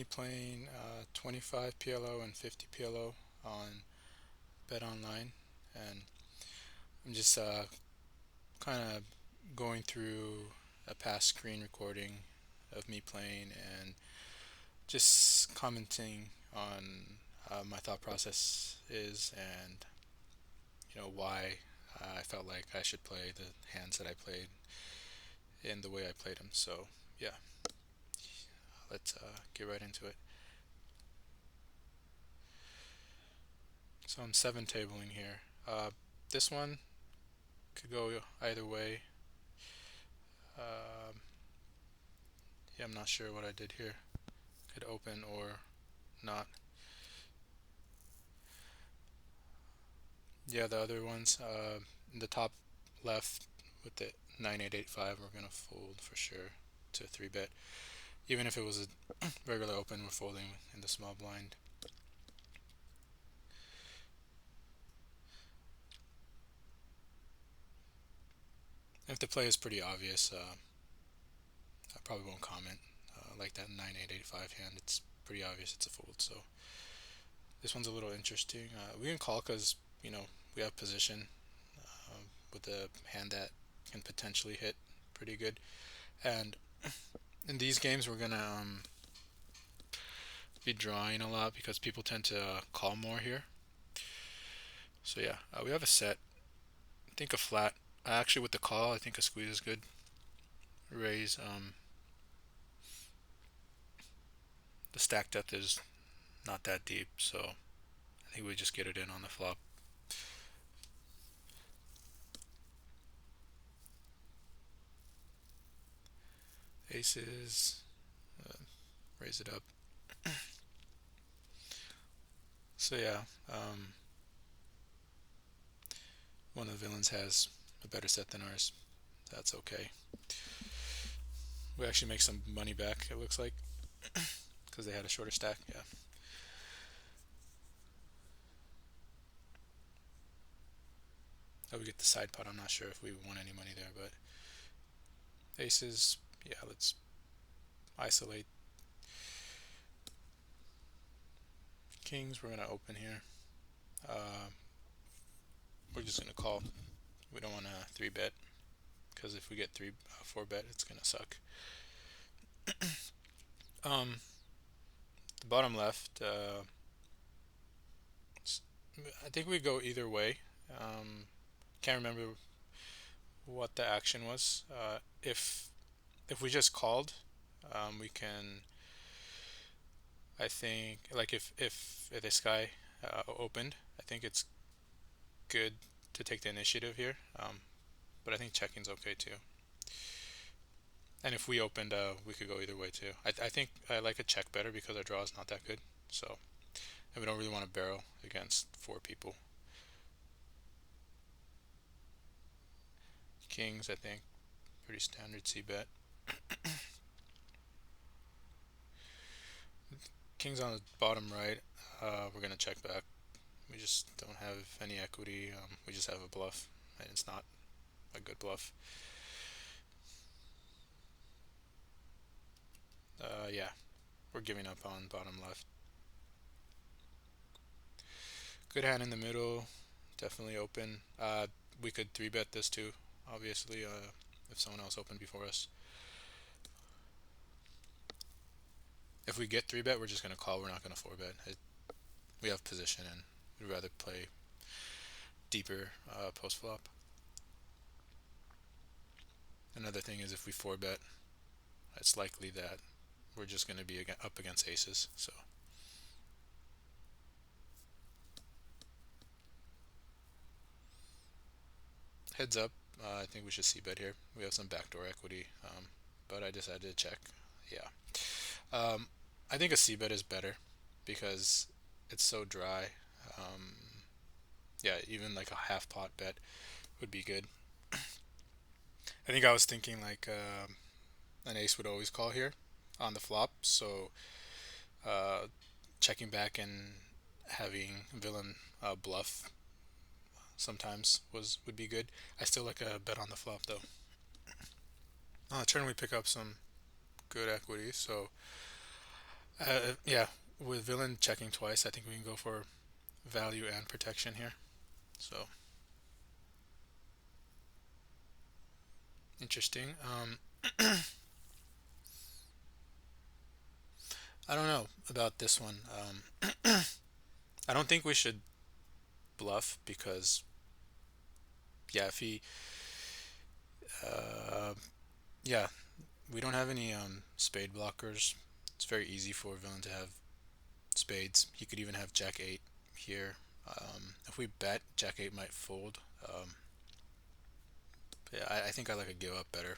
playing 25 PLO and 50 PLO on Bet Online, and I'm just kind of going through a past screen recording of me playing and just commenting on my thought process is and why I felt like I should play the hands that I played in the way I played them. So yeah, let's get right into it. So I'm seven tabling here. This one could go either way. Um, yeah, I'm not sure what I did here. Could open or not. Yeah, the other ones. In the top left with the 9885, we're gonna fold for sure to 3 bet. Even if it was a regular open, we're folding in the small blind. If the play is pretty obvious, I probably won't comment. Like that 9885 hand, it's pretty obvious it's a fold. So this one's a little interesting. We can call because we have position with a hand that can potentially hit pretty good. And in these games, we're gonna be drawing a lot because people tend to call more here. So yeah, we have a set. I think a flat. Actually, with the call, I think a squeeze is good. Raise. The stack depth is not that deep, so I think we just get it in on the flop. Aces. Raise it up. So yeah, one of the villains has a better set than ours. That's okay. We actually make some money back. It looks like because they had a shorter stack. Yeah. Oh, we get the side pot. I'm not sure if we won any money there, but aces. Yeah, let's isolate. Kings. We're gonna open here. Uh, we're just gonna call. We don't want to 3 bet because if we get 4 bet, it's gonna suck. Um, the bottom left. I think we go either way. Can't remember what the action was. If we just called, we can. I think like if this guy opened, I think it's good to take the initiative here. But I think checking's okay too. And if we opened, we could go either way too. I think I like a check better because our draw is not that good. So and we don't really want to barrel against 4 people. Kings, I think, pretty standard C bet. Kings on the bottom right. We're gonna check back. We just don't have any equity. We just have a bluff, and it's not a good bluff. Yeah, we're giving up on bottom left. Good hand in the middle. Definitely open. We could 3 bet this too, obviously, if someone else opened before us. If we get 3 bet, we're just gonna call. We're not gonna 4 bet. We have position, and we'd rather play deeper post flop. Another thing is if we 4 bet, it's likely that we're just gonna be up against aces. So heads up. I think we should C bet here. We have some backdoor equity, but I decided to check. Yeah. Um, I think a C bet is better because it's so dry. Um, yeah, even like a half pot bet would be good. I think I was thinking like an ace would always call here on the flop, so uh, checking back and having villain bluff sometimes would be good. I still like a bet on the flop though. On the turn we pick up some good equity, so Yeah, with villain checking twice, I think we can go for value and protection here. So interesting. I don't know about this one. I don't think we should bluff because yeah, if he, uh, yeah, we don't have any spade blockers. It's very easy for a villain to have spades. He could even have Jack eight here. If we bet, Jack eight might fold. Yeah, I think I like a give up better.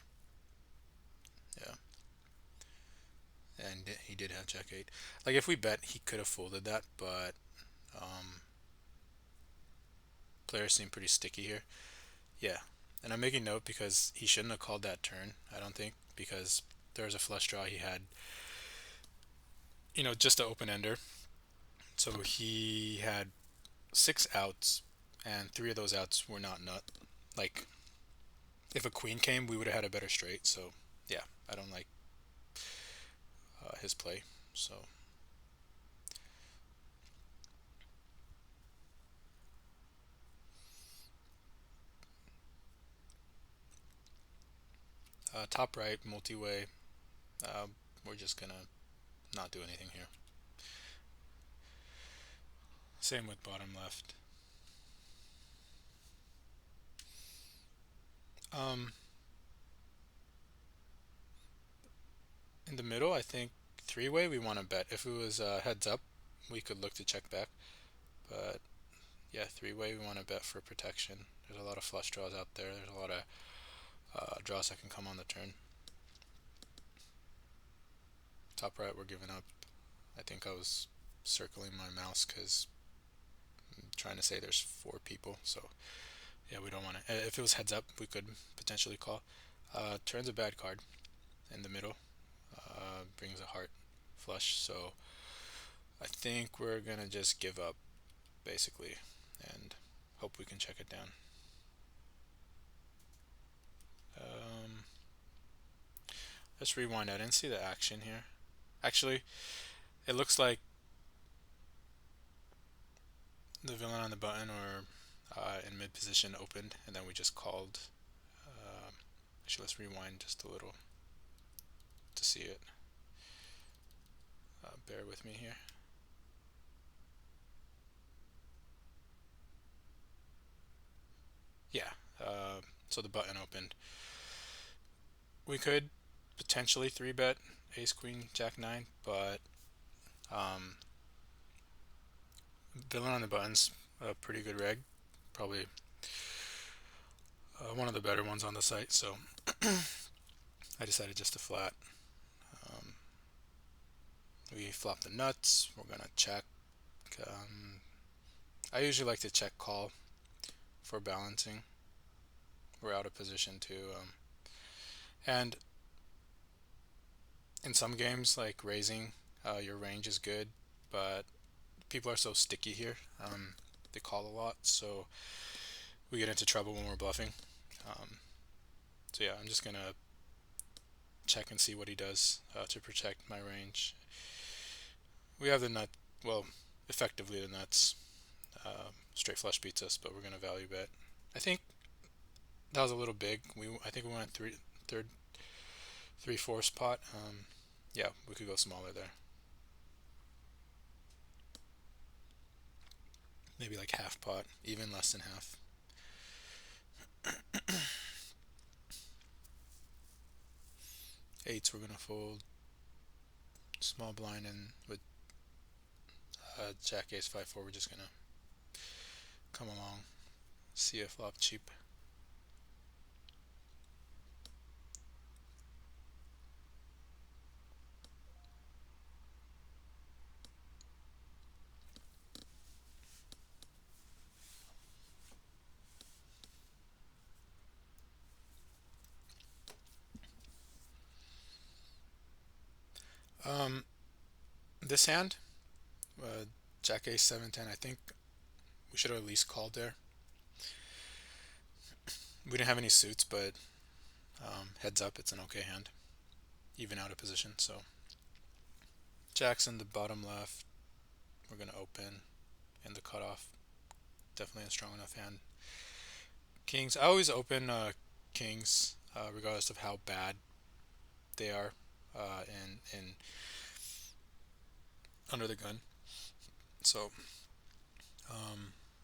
Yeah, and he did have Jack eight. Like if we bet, he could have folded that, but um, players seem pretty sticky here. Yeah, and I'm making note because he shouldn't have called that turn. I don't think because there was a flush draw he had, just an open ender. So he had six outs, and three of those outs were not nut. Like if a queen came, we would have had a better straight. So yeah, I don't like his play. So top right multi-way. Uh, we're just gonna not do anything here. Same with bottom left. Um, in the middle, I think three-way we want to bet. If it was heads up, we could look to check back. But yeah, three-way we want to bet for protection. There's a lot of flush draws out there. There's a lot of draws that can come on the turn. Top right, we're giving up. I think I was circling my mouse because I'm trying to say there's four people. So yeah, we don't want to. If it was heads up, we could potentially call. Turns a bad card in the middle. Brings a heart flush. So I think we're gonna just give up basically and hope we can check it down. Um, let's rewind. I didn't see the action here. Actually, it looks like the villain on the button or in mid position opened, and then we just called. Uh, actually, let's rewind just a little to see it. Bear with me here. Yeah. So the button opened. We could potentially three bet Ace Queen Jack nine, but um, villain on the buttons a pretty good reg, probably one of the better ones on the site. So I decided just to flat. Um, we flop the nuts. We're gonna check. Um, I usually like to check call for balancing. We're out of position too. And in some games, like raising, your range is good, but people are so sticky here. They call a lot, so we get into trouble when we're bluffing. Um, so yeah, I'm just gonna check and see what he does to protect my range. We have the nut, well, effectively the nuts. Straight flush beats us, but we're gonna value bet. I think that was a little big. I think we went third, 3/4 pot. Yeah, we could go smaller there. Maybe like half pot, even less than half. Eights we're gonna fold. Small blind and with Jack Ace 5/4 we're just gonna come along. See a flop cheap. Um, this hand, uh, Jack Ace 7/10. I think we should have at least called there. We didn't have any suits, but heads up, it's an okay hand, even out of position. So Jacks in the bottom left. We're gonna open in the cutoff. Definitely a strong enough hand. Kings. I always open kings, regardless of how bad they are, in under the gun. So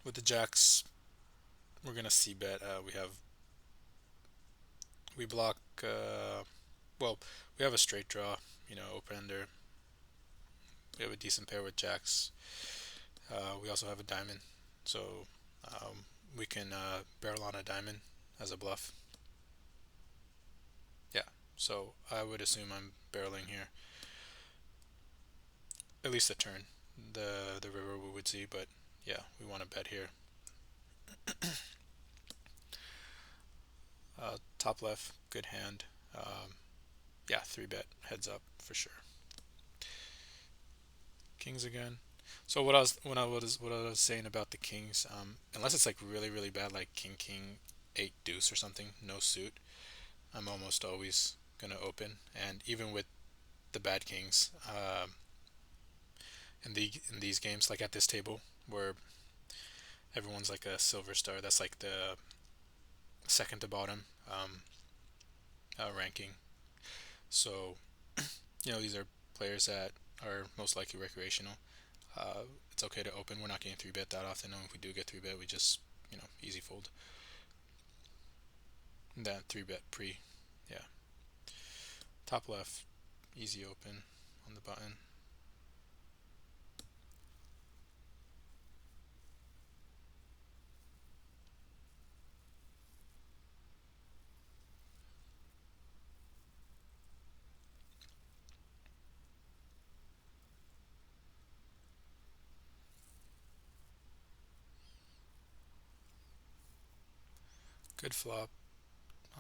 with the jacks, we're gonna see bet. We block. Well, we have a straight draw. Open ender. We have a decent pair with jacks. We also have a diamond, so um, we can barrel on a diamond as a bluff. Yeah. So I would assume I'm barreling here, at least a turn. The river we would see, but yeah, we want to bet here. Top left, good hand. Yeah, three bet heads up for sure. Kings again. So what I was saying about the kings, unless it's like really really bad, like king eight deuce or something, no suit, I'm almost always gonna open. And even with the bad kings, in these games, like at this table where everyone's like a silver star, that's like the second to bottom ranking. So these are players that are most likely recreational. It's okay to open. We're not getting three bet that often, and if we do get three bet, we just easy fold. That three bet pre, yeah. Top left, easy open on the button. Good flop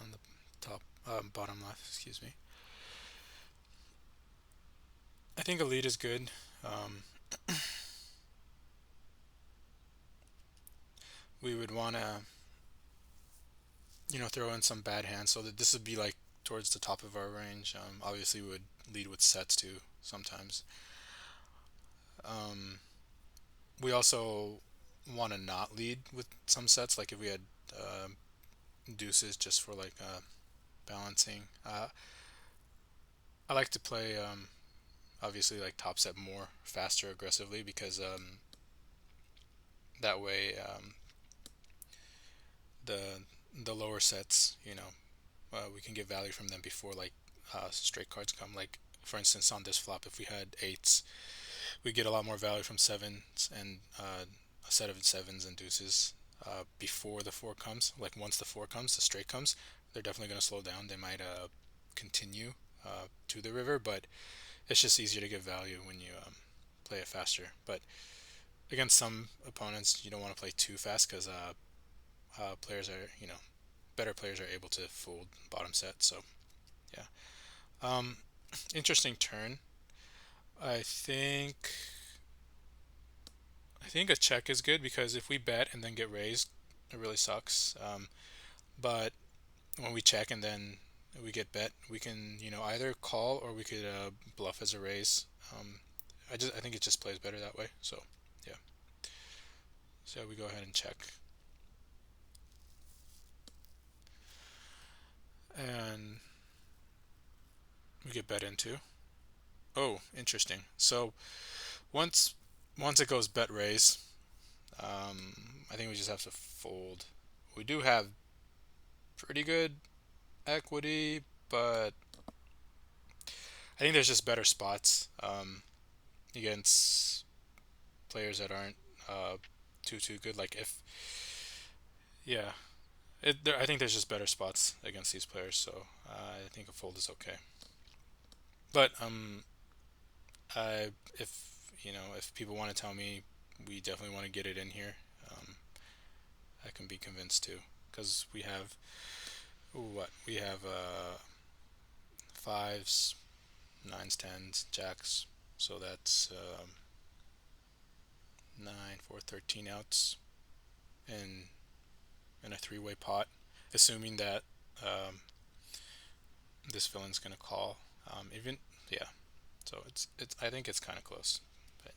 on the top, bottom left. Excuse me. I think a lead is good. Um, we would want to throw in some bad hands so that this would be like towards the top of our range. Obviously, we would lead with sets too sometimes. Um, we also want to not lead with some sets, like if we had uh, deuces just for like balancing. I like to play obviously like top set more faster aggressively because that way the the lower sets we can get value from them before like straight cards come. Like for instance, on this flop, if we had eights, we get a lot more value from sevens and a set of sevens and deuces before the four comes. Like once the four comes, the straight comes, they're definitely going to slow down. They might continue to the river, but it's just easier to get value when you play it faster. But against some opponents, you don't want to play too fast because players are, better players are able to fold bottom set. So yeah, um, interesting turn. I think I think a check is good because if we bet and then get raised, it really sucks. But when we check and then we get bet, we can either call or we could bluff as a raise. Um, I think it just plays better that way. So yeah, so we go ahead and check, and we get bet into. Oh, interesting. So once once it goes bet raise, I think we just have to fold. We do have pretty good equity, but I think there's just better spots against players that aren't uh, too good. Like if yeah, I think there's just better spots against these players, so I think a fold is okay. But I if if people want to tell me we definitely want to get it in here, um, I can be convinced too, because we have what we have fives, nines, tens, jacks, so that's 9, 4, 13 outs in a three-way pot, assuming that um, this villain's gonna call. Even yeah, So it's I think it's kind of close. But,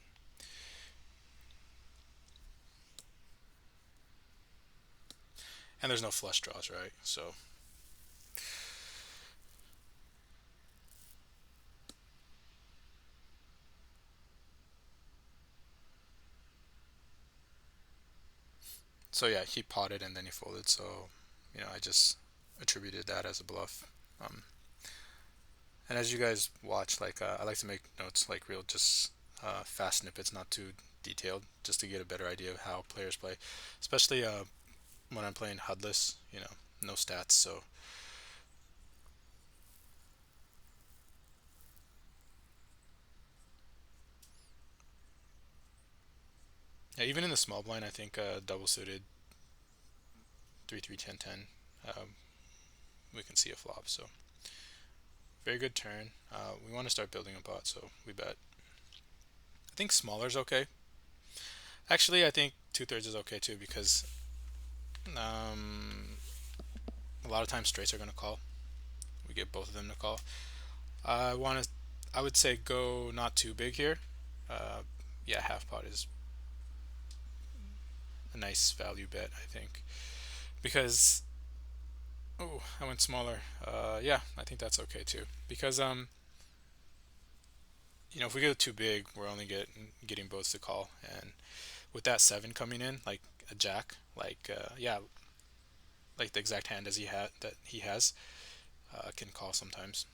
and there's no flush draws, right? So yeah, he potted and then he folded. So I just attributed that as a bluff. Um, and as you guys watch, like I like to make notes, like real just fast snippets, not too detailed, just to get a better idea of how players play, especially when I'm playing HUDless. No stats. So yeah, even in the small blind, I think double suited 3-3-10-10, um, we can see a flop. So very good turn. We want to start building a pot, so we bet. I think smaller is okay. Actually, I think 2/3 is okay too because um, a lot of times straights are going to call. We get both of them to call. I want to. I would say go not too big here. Uh, yeah, half pot is a nice value bet, I think, because oh, I went smaller. Yeah, I think that's okay too because if we go too big, we're only getting both to call, and with that seven coming in, like a jack, like yeah, like the exact hand as he has, can call sometimes.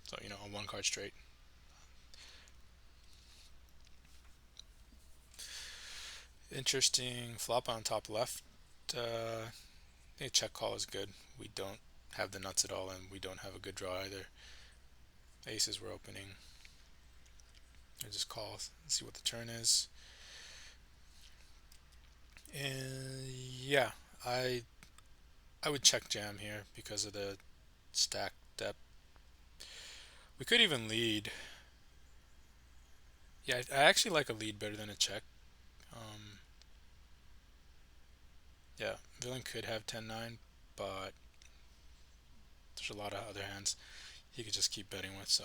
So a one card straight. Interesting flop on top left. I think check call is good. We don't have the nuts at all, and we don't have a good draw either. Aces we're opening. I just call, see what the turn is, and yeah, I I would check jam here because of the stack depth. We could even lead. Yeah, I actually like a lead better than a check. Um, yeah, villain could have 10-9, but there's a lot of other hands he could just keep betting with. So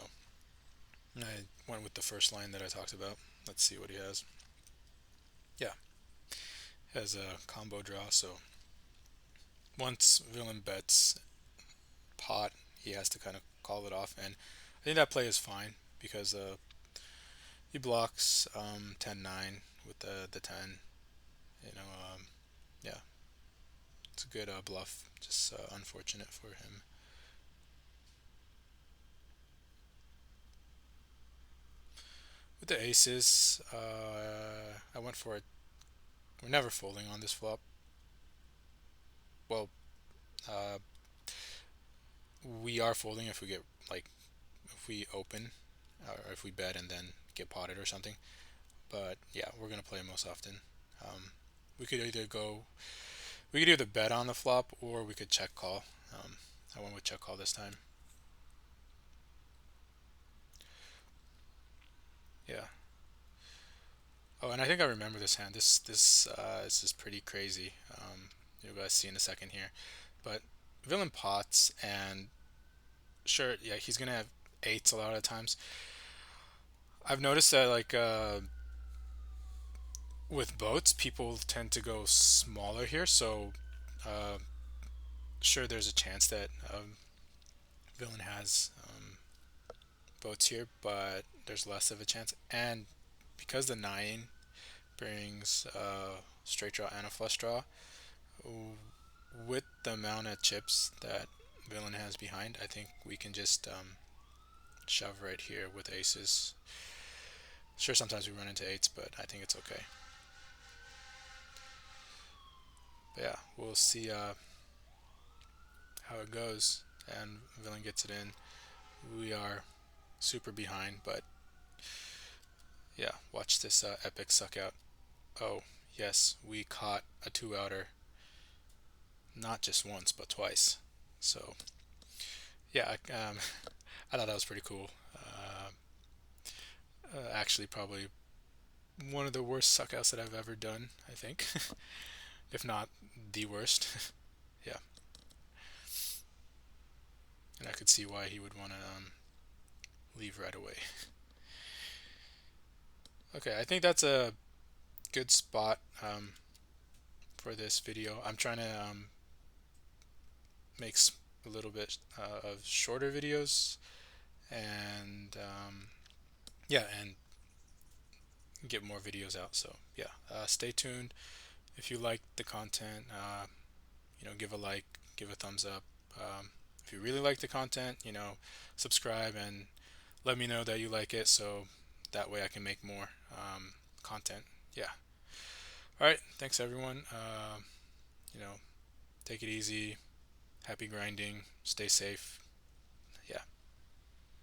I went with the first line that I talked about. Let's see what he has. Yeah, has a combo draw. So once villain bets pot, he has to kind of call it off, and I think that play is fine because he blocks 10-9 with the 10. You know, yeah, it's a good bluff. Just unfortunate for him. With the aces, I went for it. We're never folding on this flop. Well, uh, we are folding if we get like if we open or if we bet and then get potted or something. But yeah, we're gonna play most often. Um, we could either go, we could either bet on the flop or we could check call. I went with check call this time. Yeah. Oh, and I think I remember this hand. This is pretty crazy. You'll guys see in a second here, but villain pots and sure, yeah, he's gonna have eights a lot of times. I've noticed that like with boats, people tend to go smaller here. So uh, sure, there's a chance that villain has boats here, but there's less of a chance. And because the nine brings straight draw and a flush draw, with the amount of chips that villain has behind, I think we can just shove right here with aces. Sure, sometimes we run into eights, but I think it's okay. But yeah, we'll see how it goes. And villain gets it in. We are super behind, but yeah, watch this epic suck out. Oh, yes, we caught a two outer, not just once, but twice. So yeah, I thought that was pretty cool. Actually, probably one of the worst suckouts that I've ever done, I think, if not the worst. Yeah, and I could see why he would want to leave right away. Okay, I think that's a good spot for this video. I'm trying to make a little bit of shorter videos and yeah, and get more videos out. So yeah, stay tuned. If you like the content, give a like, give a thumbs up. If you really like the content, subscribe and let me know that you like it, so that way I can make more content. Yeah. All right. Thanks everyone. You know, take it easy. Happy grinding. Stay safe.